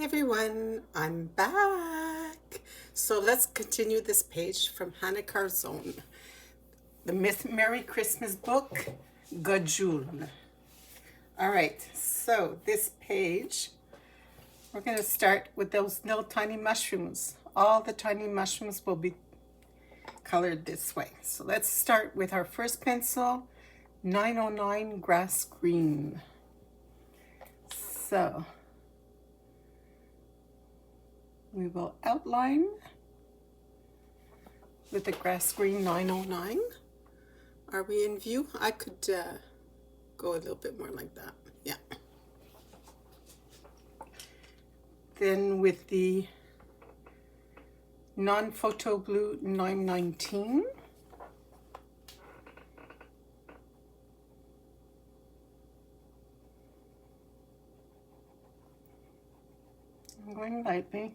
everyone, I'm back. So let's continue this page from Hanna Karlzon, the Myth Merry Christmas book, Gajul. All right, so this page, we're going to start with those little tiny mushrooms. All the tiny mushrooms will be colored this way. So let's start with our first pencil, 909 Grass Green. So we will outline with the grass green 909. Are we in view? I could go a little bit more like that. Yeah. Then with the non-photo blue 919. I'm going lightly.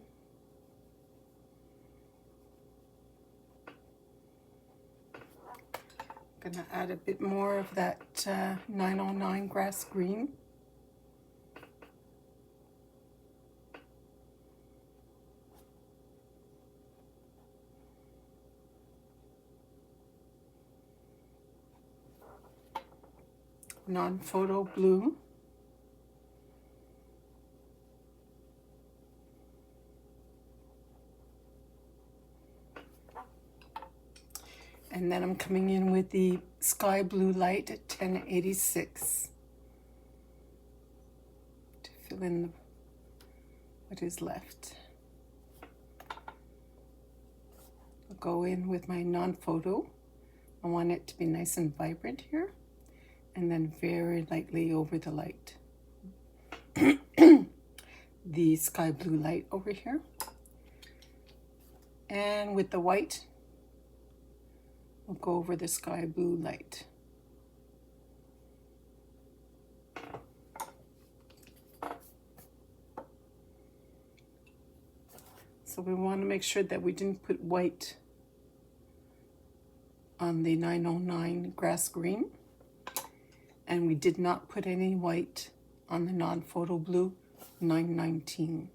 Gonna add a bit more of that 909 grass green. Non-photo blue. And then I'm coming in with the sky blue light at 1086 to fill in what is left. I'll go in with my non-photo. I want it to be nice and vibrant here, and then very lightly over the light. The sky blue light over here. And with the white, we'll go over the sky blue light. So we want to make sure that we didn't put white on the 909 grass green, and we did not put any white on the non-photo blue 919.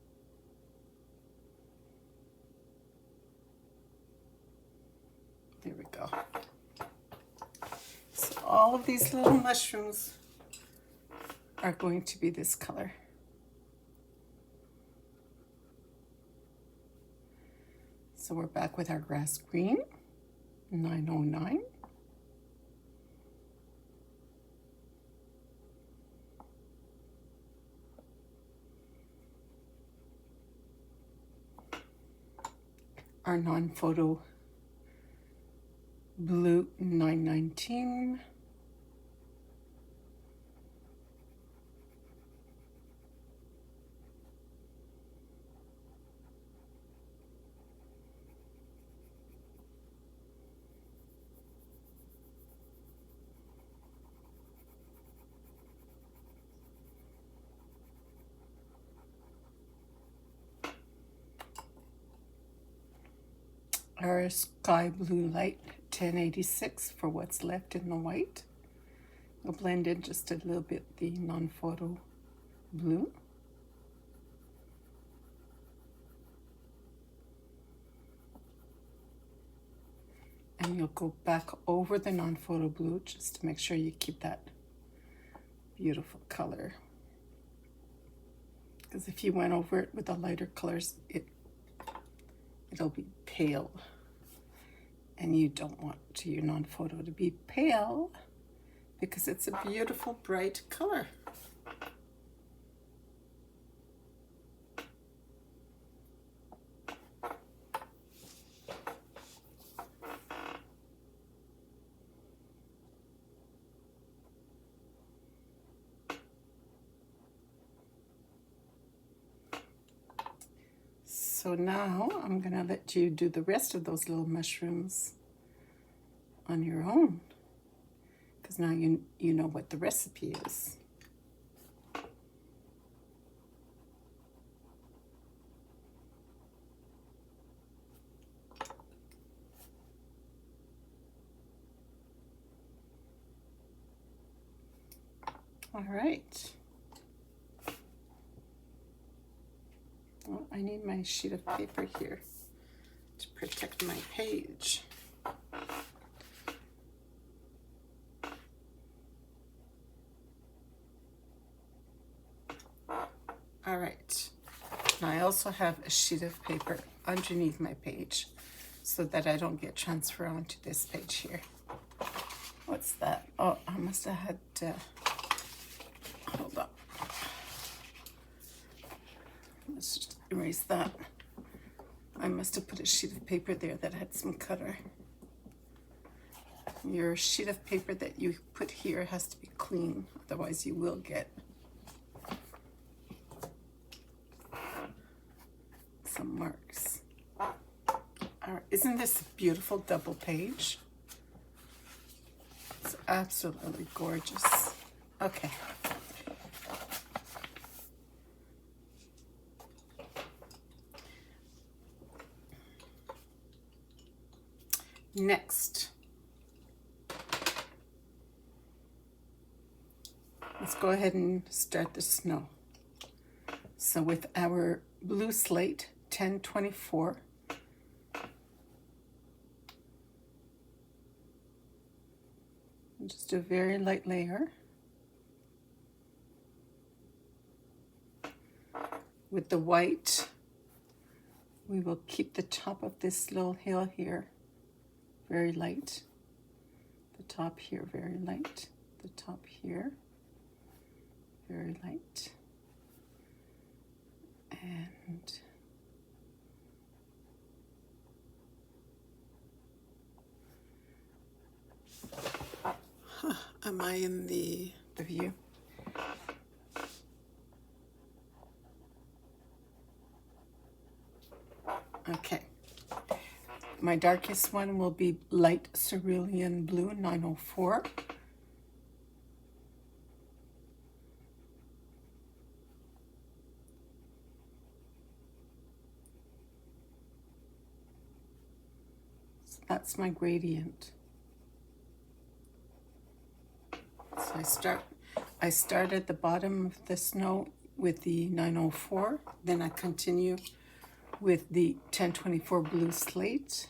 There we go. So all of these little mushrooms are going to be this color. So we're back with our grass green, 909. Our non-photo blue 919. Our sky blue light 1086 for what's left in the white. We'll blend in just a little bit the non-photo blue. And you'll go back over the non-photo blue just to make sure you keep that beautiful color. Because if you went over it with the lighter colors, it'll be pale. And you don't want your non-photo to be pale because it's a beautiful bright color. So now I'm gonna let you do the rest of those little mushrooms on your own, because now you know what the recipe is. All right. Well, I need my sheet of paper here to protect my page. All right. Now I also have a sheet of paper underneath my page so that I don't get transferred onto this page here. What's that? Oh, I must have had, hold up. Let's just erase that. I must have put a sheet of paper there that had some color. Your sheet of paper that you put here has to be clean, otherwise you will get some marks. All right, isn't this a beautiful double page? It's absolutely gorgeous. Okay. Next, let's go ahead and start the snow. So with our blue slate 1024, just a very light layer. With the white, we will keep the top of this little hill here very light. The top here very light. The top here very light. And am I in the view? Okay. My darkest one will be light cerulean blue 904. So that's my gradient. So I start at the bottom of the snow with the 904, then I continue with the 1024 blue slate.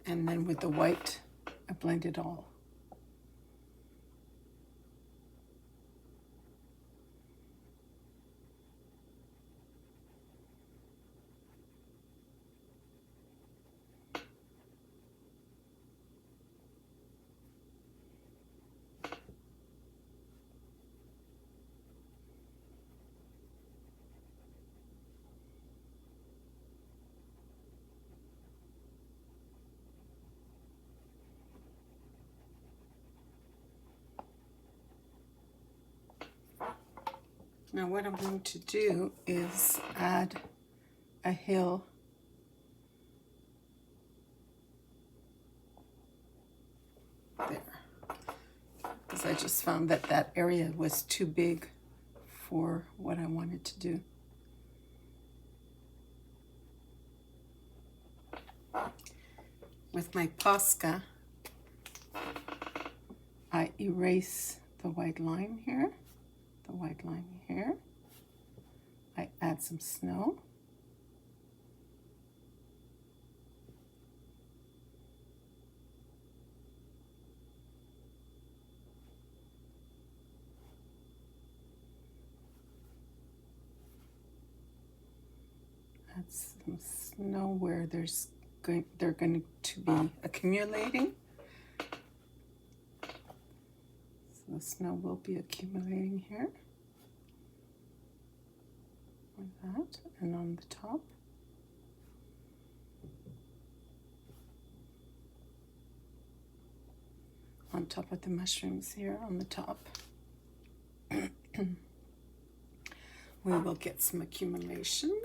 And then with the white, I blend it all. Now what I'm going to do is add a hill there, because I just found that that area was too big for what I wanted to do. With my Posca, I erase the white line here. The white line here. I add some snow. Add some snow where they're going to be accumulating. The snow will be accumulating here, like that, and on the top. On top of the mushrooms here on the top. We will get some accumulation.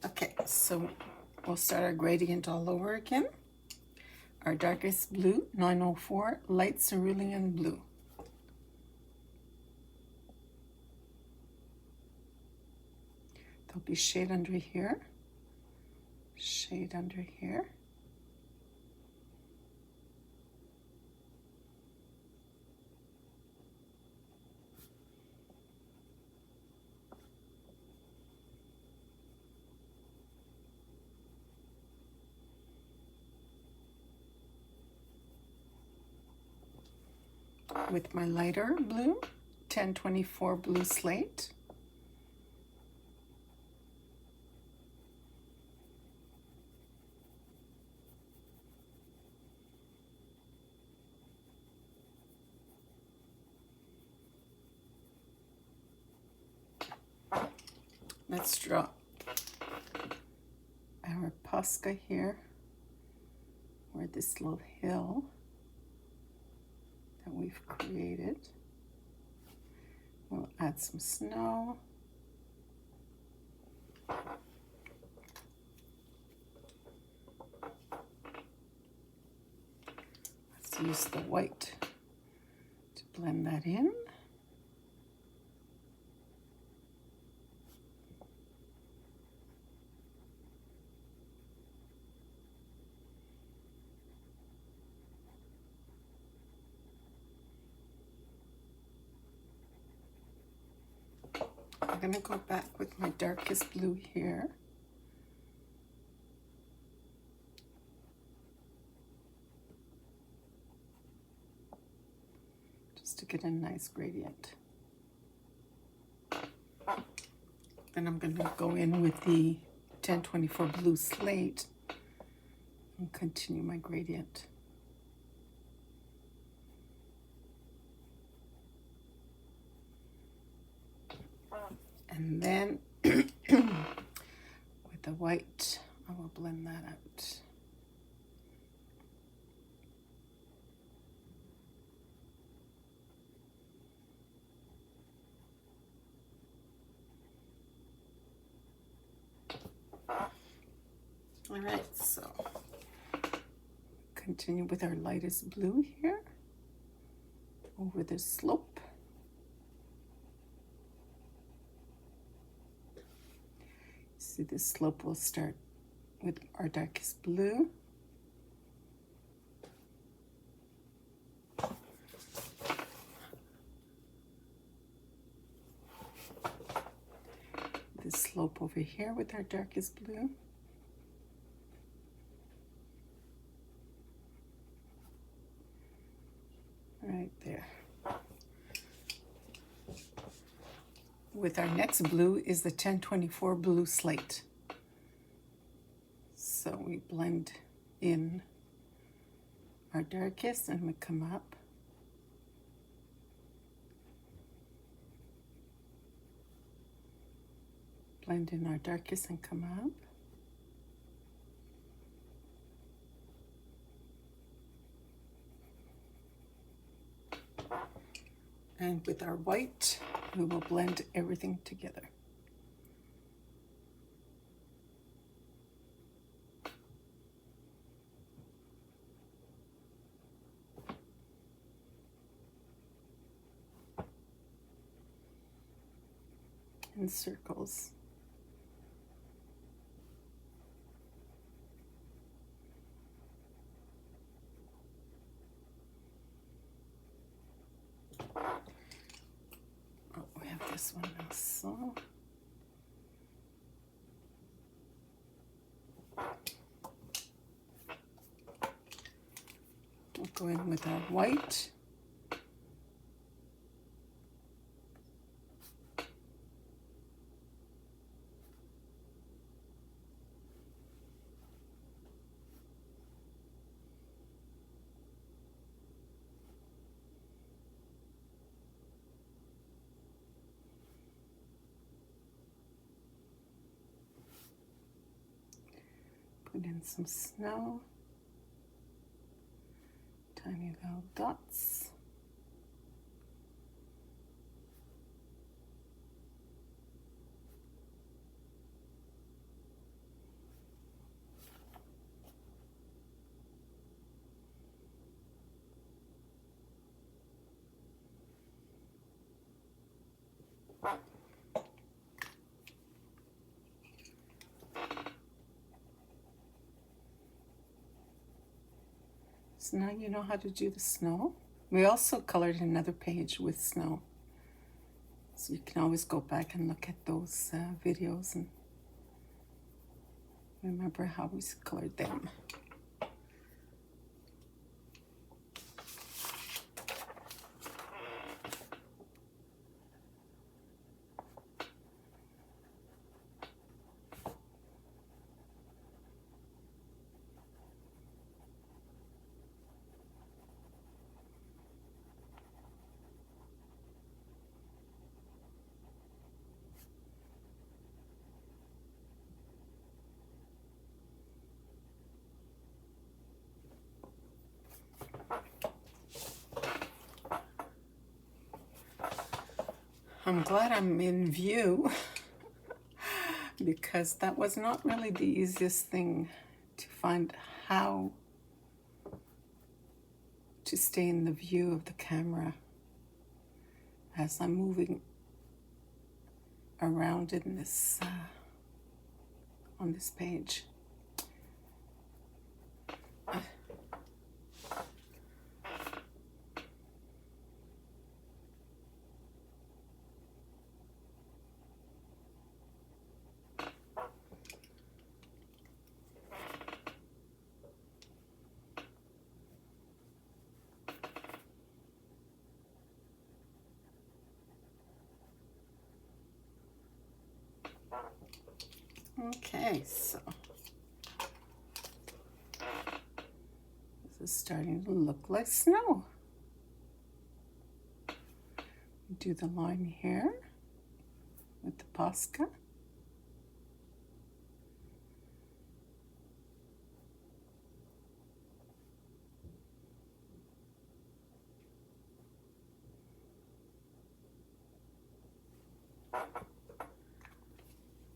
Okay, so we'll start our gradient all over again. Our darkest blue, 904, light cerulean blue. There'll be shade under here, shade under here. With my lighter blue, 1024 blue slate. Let's draw our Posca here, or this little hill that we've created. We'll add some snow. Let's use the white to blend that in. I'm going to go back with my darkest blue here. Just to get a nice gradient. Then I'm going to go in with the 1024 blue slate and continue my gradient. And then with the white, I will blend that out. All right, so continue with our lightest blue here over the slope. See, this slope will start with our darkest blue. This slope over here with our darkest blue. Right there. With our next blue is the 1024 blue slate. So we blend in our darkest and we come up. Blend in our darkest and come up. And with our white, we will blend everything together. In circles. This one also. We'll go in with our white. Put in some snow. Tiny little dots. So now you know how to do the snow. We also colored another page with snow. So you can always go back and look at those videos and remember how we colored them. I'm glad I'm in view because that was not really the easiest thing to find how to stay in the view of the camera as I'm moving around in this on this page. Okay, so this is starting to look like snow. Do the line here with the Posca.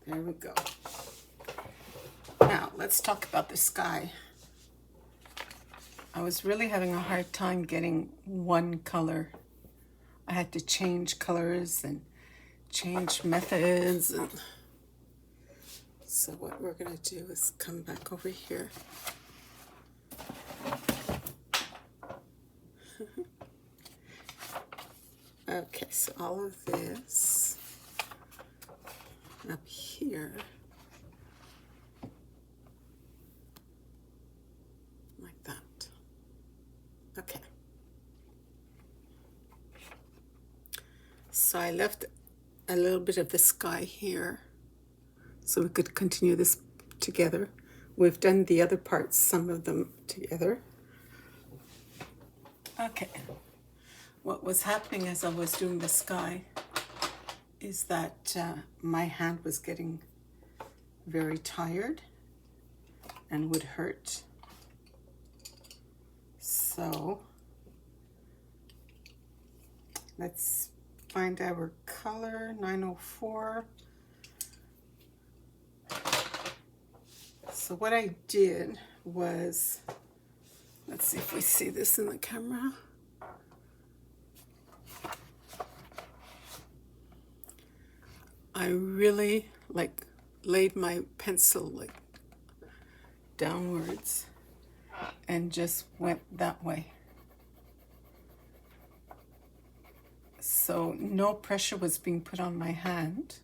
There we go. Now, let's talk about the sky. I was really having a hard time getting one color. I had to change colors and change methods. And so what we're going to do is come back over here. Okay, so all of this up here. Like that. Okay. So I left a little bit of the sky here so we could continue this together. We've done the other parts, some of them together. Okay. What was happening as I was doing the sky is that my hand was getting very tired and would hurt. So let's find our color, 904. So what I did was, let's see if we see this in the camera. I really laid my pencil downwards and just went that way. So no pressure was being put on my hand.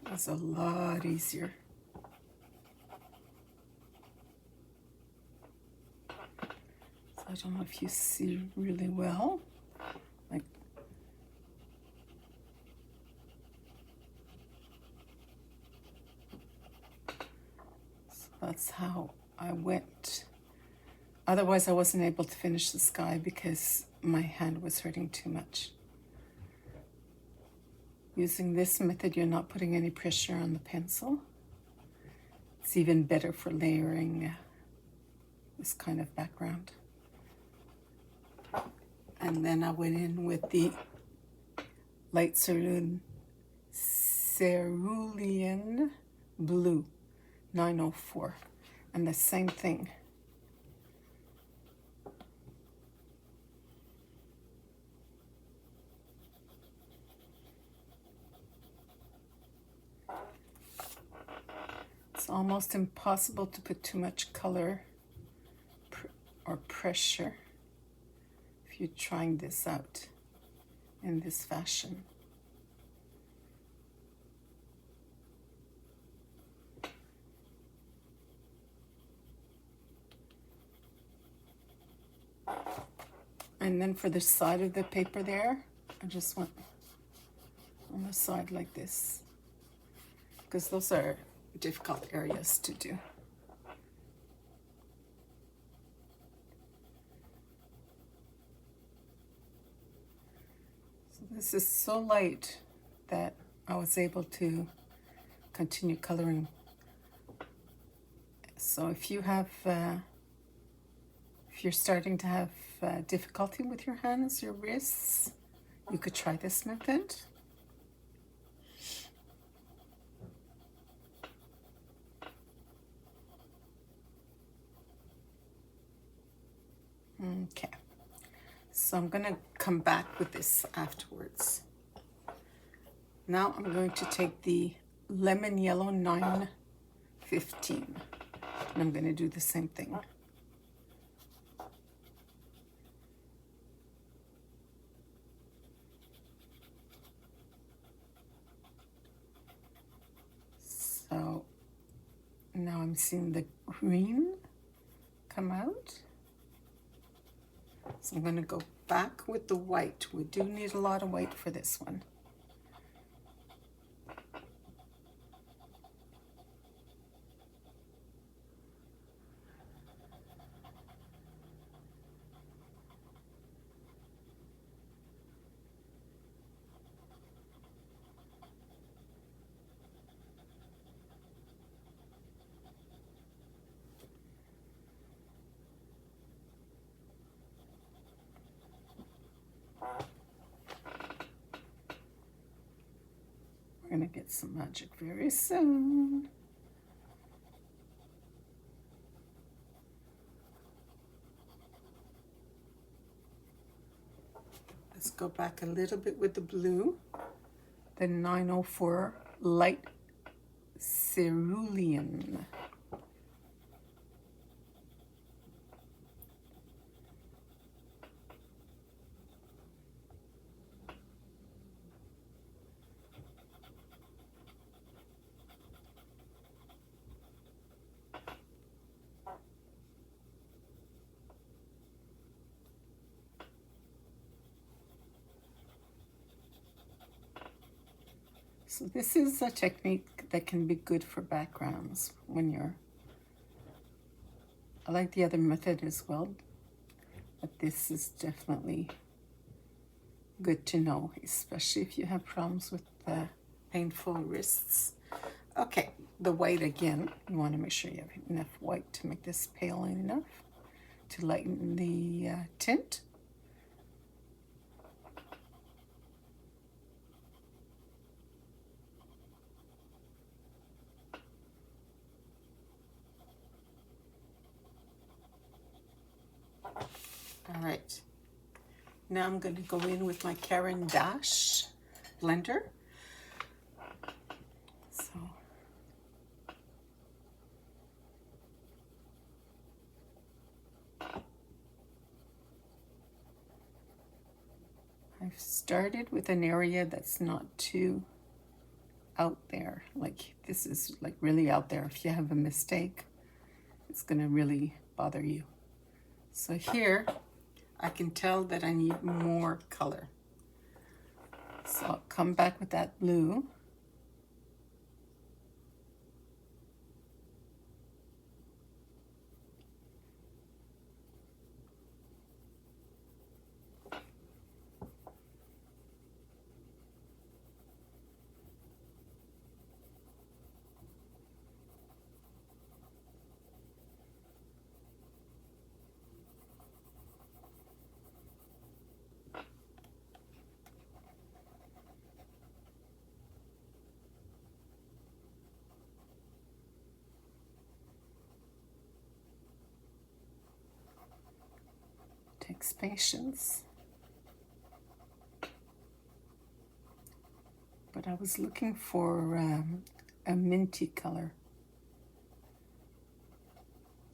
It was a lot easier. I don't know if you see really well, so that's how I went. Otherwise I wasn't able to finish the sky because my hand was hurting too much. Using this method, you're not putting any pressure on the pencil. It's even better for layering this kind of background. And then I went in with the light cerulean blue 904, and the same thing. It's almost impossible to put too much color or pressure if you're trying this out in this fashion. And then for the side of the paper there, I just went on the side like this, because those are difficult areas to do. So this is so light that I was able to continue coloring. So if you have, if you're starting to have difficulty with your hands, your wrists, you could try this method. Okay, so I'm gonna come back with this afterwards. Now I'm going to take the lemon yellow 915, and I'm gonna do the same thing. So now I'm seeing the green come out. So I'm going to go back with the white. We do need a lot of white for this one. We're going to get some magic very soon. Let's go back a little bit with the blue. The 904 light cerulean. So this is a technique that can be good for backgrounds when you're, I like the other method as well, but this is definitely good to know, especially if you have problems with painful wrists. Okay, the white again, you want to make sure you have enough white to make this pale enough to lighten the tint. All right, now I'm going to go in with my Caran d'Ache blender. So I've started with an area that's not too out there. Like this is like really out there. If you have a mistake, it's going to really bother you. So here, I can tell that I need more color. So I'll come back with that blue. Takes patience. But I was looking for a minty color.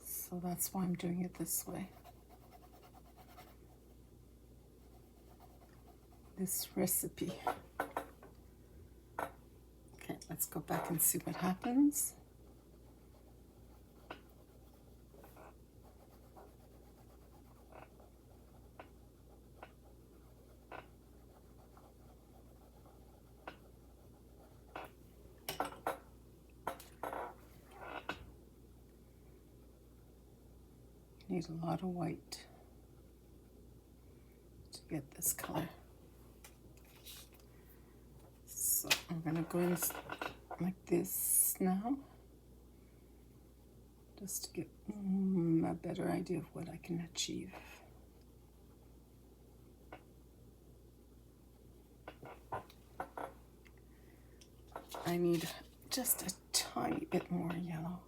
So that's why I'm doing it this way. This recipe. Okay, let's go back and see what happens. Need a lot of white to get this color. So I'm gonna go in like this now, just to get a better idea of what I can achieve. I need just a tiny bit more yellow.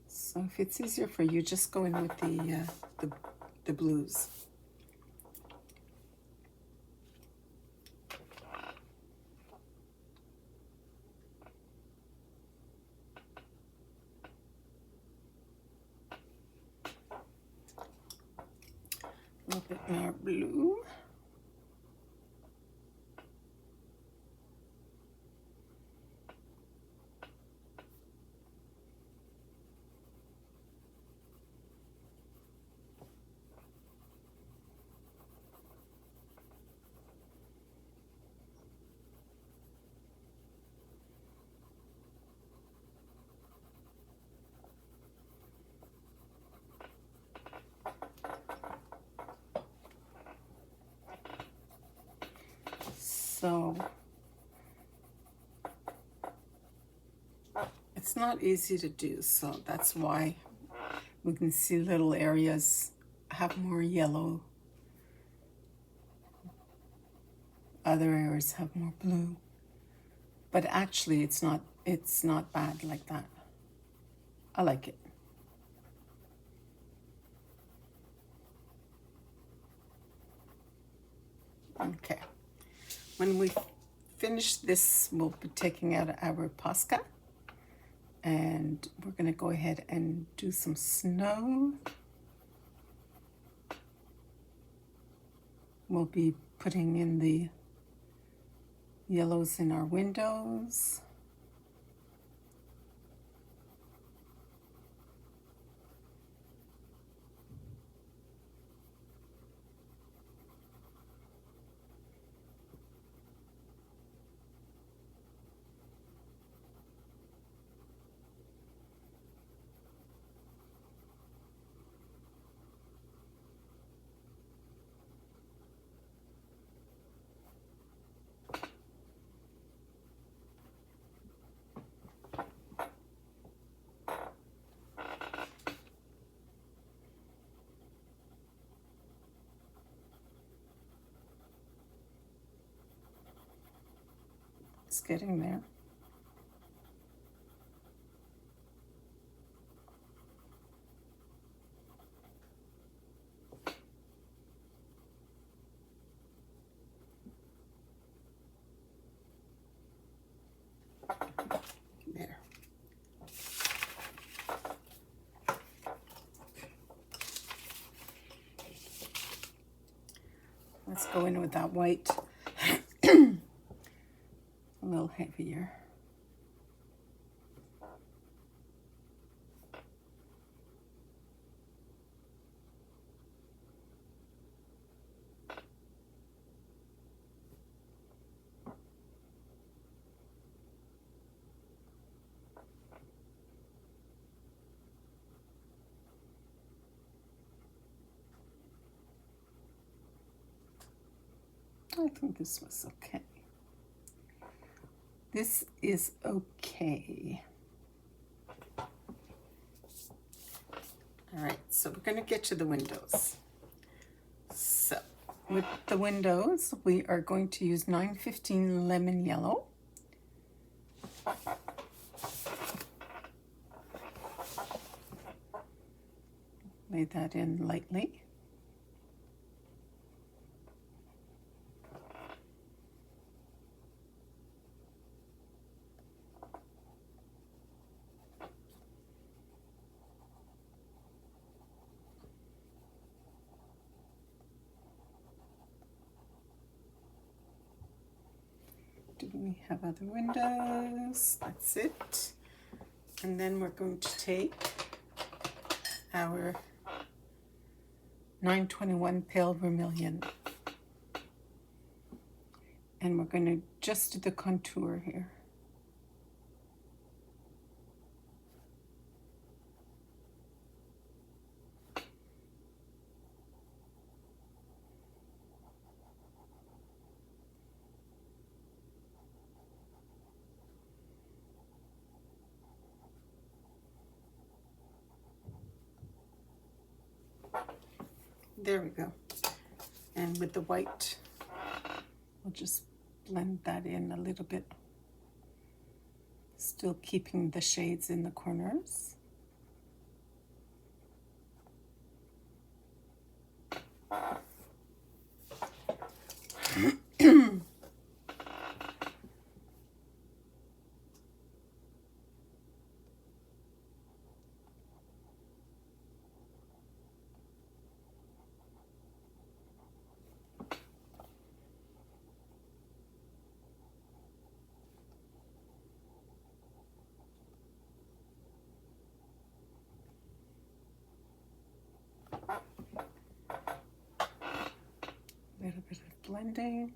So if it's easier for you, just go in with the blues. A little bit more blue. So it's not easy to do, so that's why we can see little areas have more yellow, other areas have more blue, but actually it's not bad like that. I like it. Okay. When we finish this, we'll be taking out our Posca, and we're going to go ahead and do some snow. We'll be putting in the yellows in our windows. It's getting there. There. Let's go in with that white. A little heavier. I think this was okay. This is okay. All right, so we're going to get to the windows. So with the windows, we are going to use 915 Lemon Yellow. Lay that in lightly. Do we have other windows? That's it. And then we're going to take our 921 pale vermilion. And we're going to just do the contour here. There we go. And with the white, we'll just blend that in a little bit. Still keeping the shades in the corners. A little bit of blending.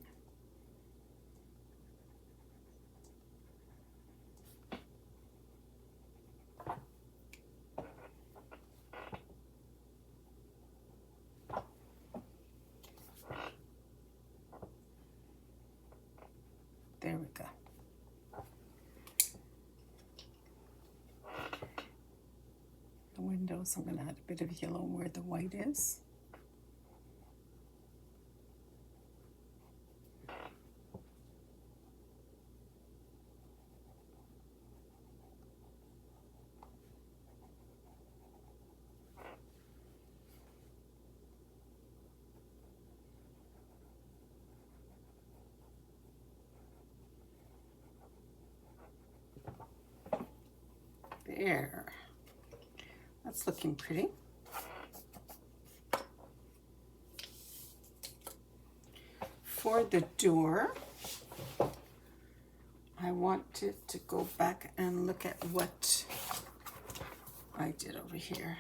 There we go. The windows, I'm going to add a bit of yellow where the white is. There. That's looking pretty. For the door, I wanted to go back and look at what I did over here.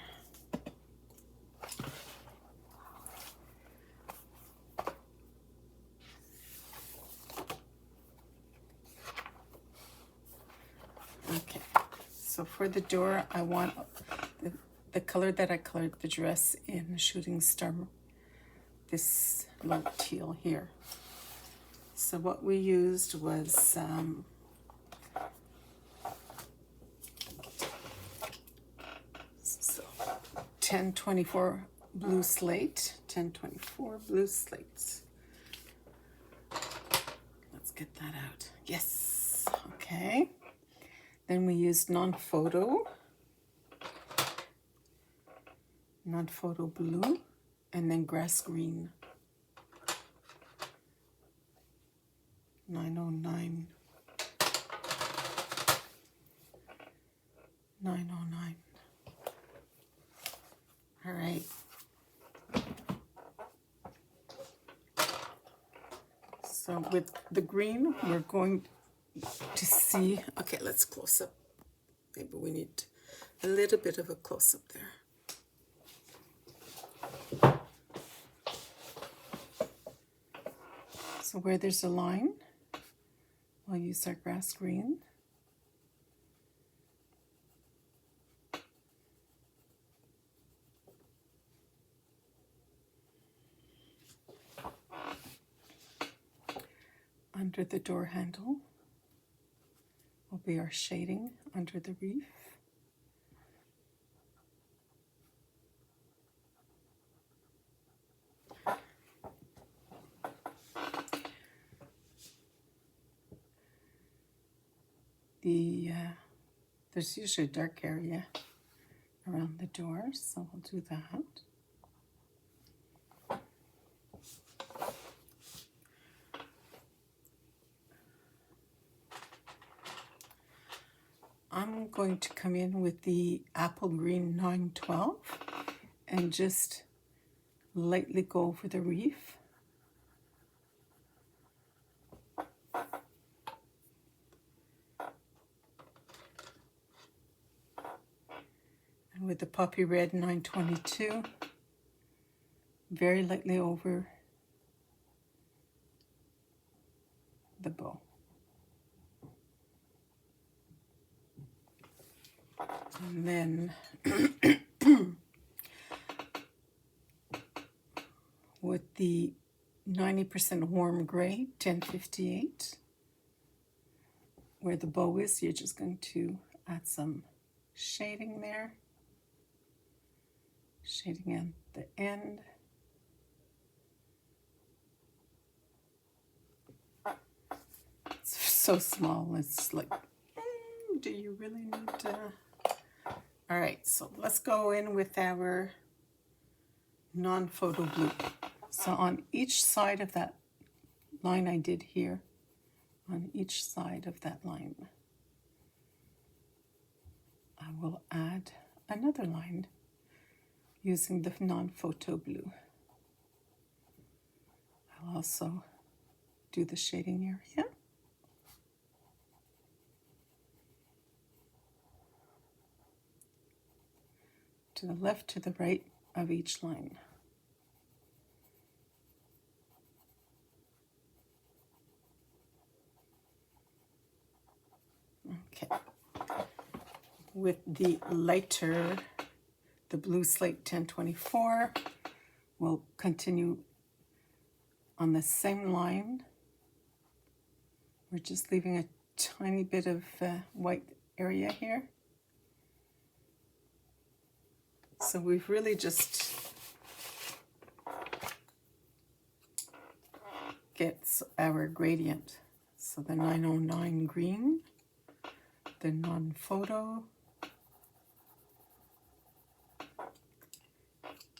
Okay. So for the door, I want the color that I colored the dress in, Shooting Star, this light teal here. So what we used was so 1024 blue slate, 1024 blue slates. Let's get that out. Yes, okay. Then we used non-photo blue, and then grass green. 909. 909. All right. So with the green, we're going to see, okay, let's close up. Maybe we need a little bit of a close-up there. So where there's a line, we'll use our grass green. Under the door handle will be our shading under the reef. the, there's usually a dark area around the door, so we'll do that. I'm going to come in with the Apple Green 912 and just lightly go over the reef. And with the Poppy Red 922, very lightly over the bow. And then with the 90% warm gray 1058, where the bow is, you're just going to add some shading there, shading at the end. It's so small, it's like, do you really need to? All right, so let's go in with our non-photo blue. So on each side of that line I did here, on each side of that line, I will add another line using the non-photo blue. I'll also do the shading area. To the left, to the right of each line. Okay. With the lighter, the blue slate 1024, we'll continue on the same line. We're just leaving a tiny bit of white area here. So we've really just gets our gradient. So the 909 green, the non-photo,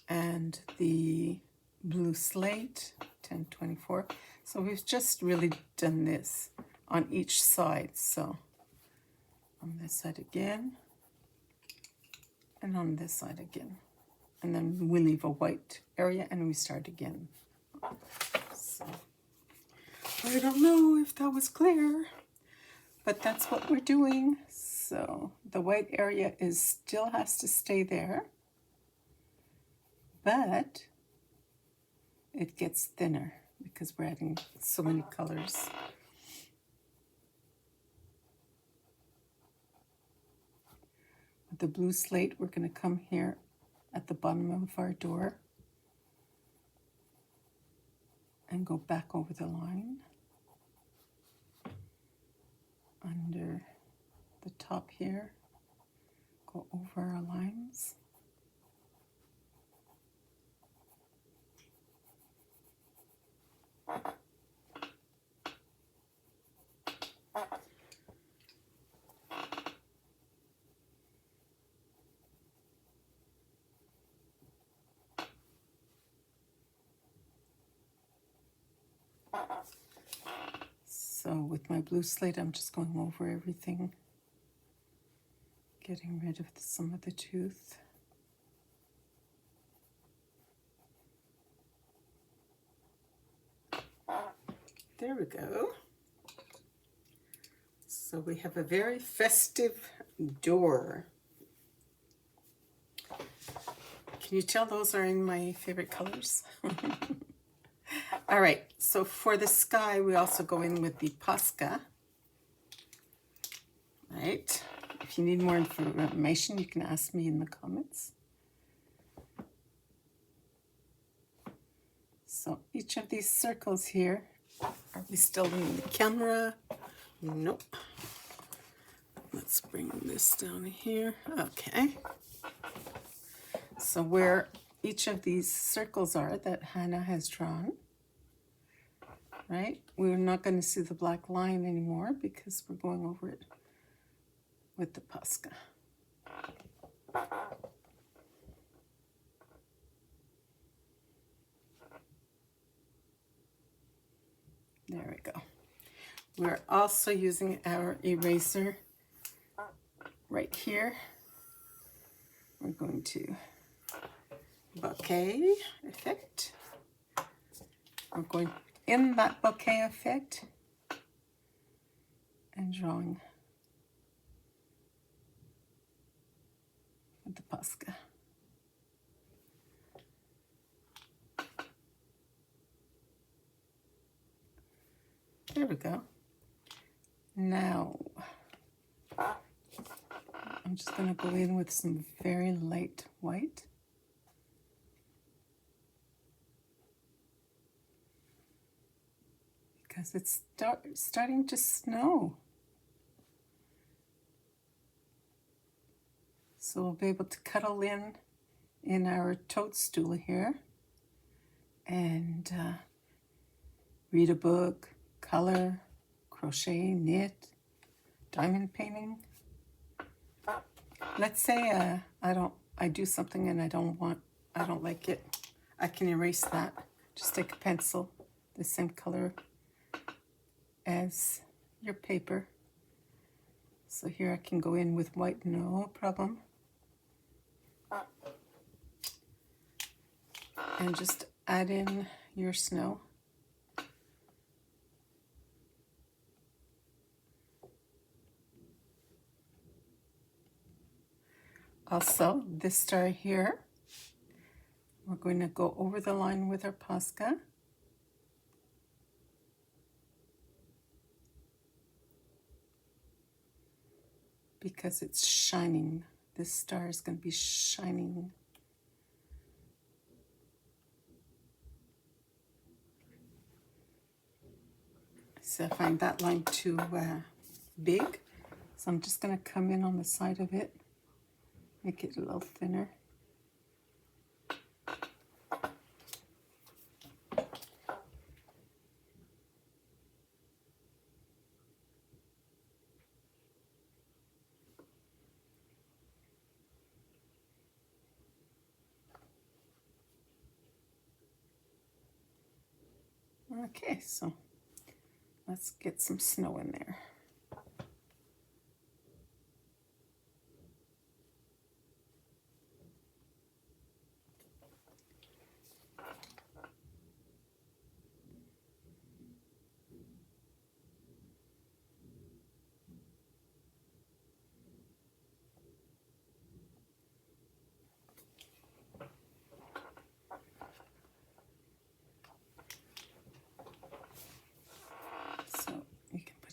and the blue slate 1024. So we've just really done this on each side. So on this side again, and on this side again, and then we leave a white area and we start again. So I don't know if that was clear, but that's what we're doing. So the white area still has to stay there, but it gets thinner because we're adding so many colors. With the blue slate, we're going to come here at the bottom of our door and go back over the line, under the top here, go over our lines. So with my blue slate, I'm just going over everything, getting rid of some of the tooth. There we go. So we have a very festive door. Can you tell those are in my favorite colors? All right, so for the sky, we also go in with the Posca. Right? If you need more information, you can ask me in the comments. So each of these circles here, are we still in the camera? Nope. Let's bring this down here. Okay. So where each of these circles are that Hanna has drawn, right? We're not going to see the black line anymore because we're going over it with the Posca. There we go. We're also using our eraser right here. We're going to bouquet effect. We're going in that bouquet effect and drawing with the Posca. There we go. Now, I'm just going to go in with some very light white. Because it's starting to snow. So we'll be able to cuddle in our toadstool here and read a book, color, crochet, knit, diamond painting. Let's say I do something and I don't like it. I can erase that. Just take a pencil, the same color as your paper. So here I can go in with white, no problem. And just add in your snow. Also, this star here, we're going to go over the line with our Posca. Because it's shining. This star is going to be shining. So I find that line too big. So I'm just going to come in on the side of it. Make it a little thinner. Okay, so let's get some snow in there.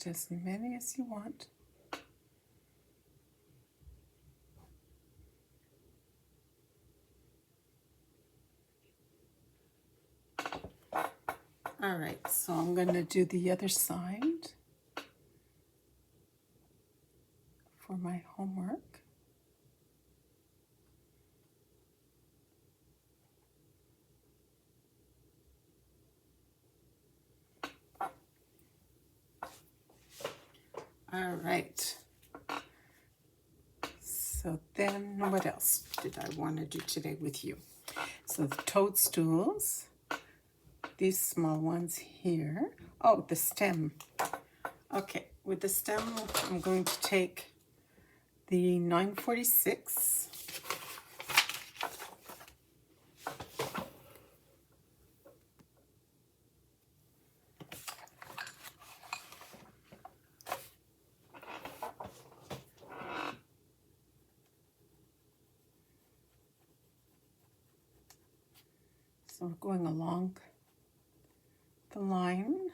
As many as you want. All right, so I'm going to do the other side for my homework. All right. So then what else did I want to do today with you? So the toadstools, these small ones here. Oh, the stem. Okay, with the stem, I'm going to take the 946. So we're going along the line.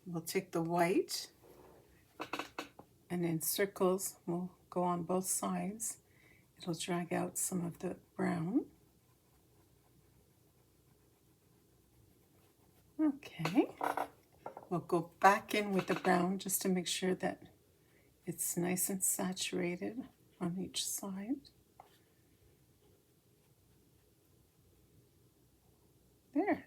We'll take the white and in circles we'll go on both sides. It'll drag out some of the brown. Okay. We'll go back in with the brown just to make sure that it's nice and saturated on each side. There.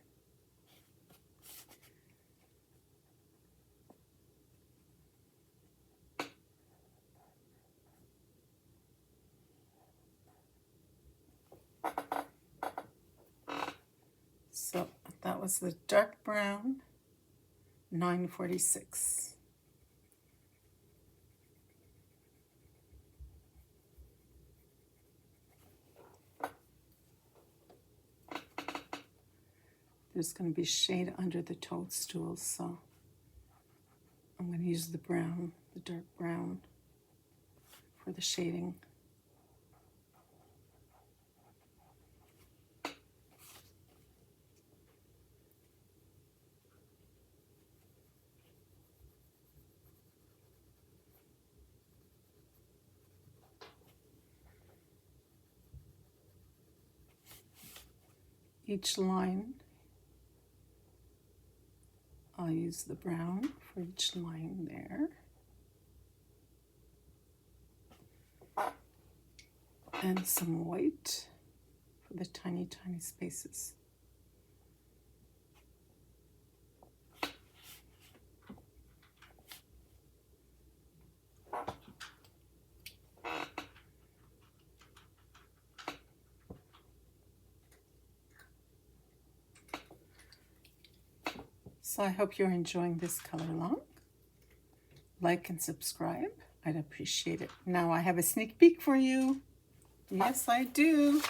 that was the dark brown, 946. There's going to be shade under the toadstools, so I'm going to use the brown, the dark brown, for the shading. Each line, I'll use the brown for each line there. And some white for the tiny, tiny spaces. So I hope you're enjoying this color along. Like and subscribe. I'd appreciate it. Now I have a sneak peek for you. Yes, I do.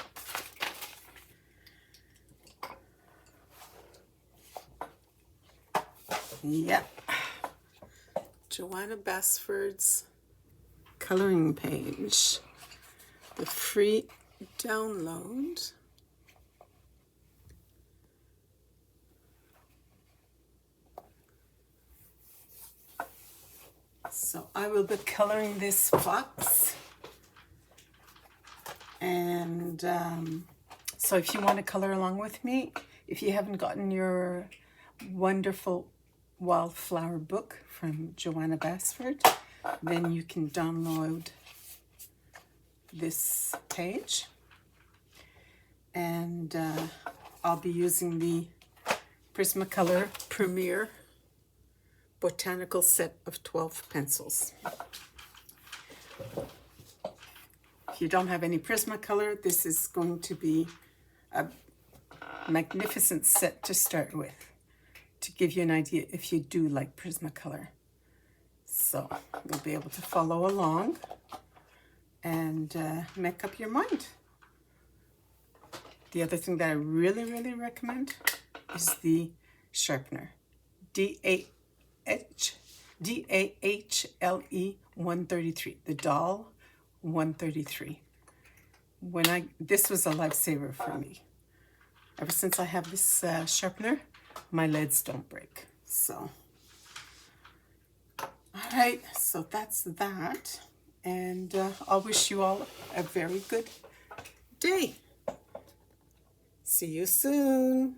Yep. Joanna Basford's coloring page. The free download. So I will be coloring this fox. And so if you want to color along with me, if you haven't gotten your wonderful wildflower book from Joanna Basford, then you can download this page. And I'll be using the Prismacolor Premier botanical set of 12 pencils. If you don't have any Prismacolor, this is going to be a magnificent set to start with, to give you an idea if you do like Prismacolor. So you'll be able to follow along and make up your mind. The other thing that I really, really recommend is the sharpener. DAHLE 133, the Doll 133. This was a lifesaver for me. Ever since I have this sharpener, my leads don't break. So, all right, so that's that. And I'll wish you all a very good day. See you soon.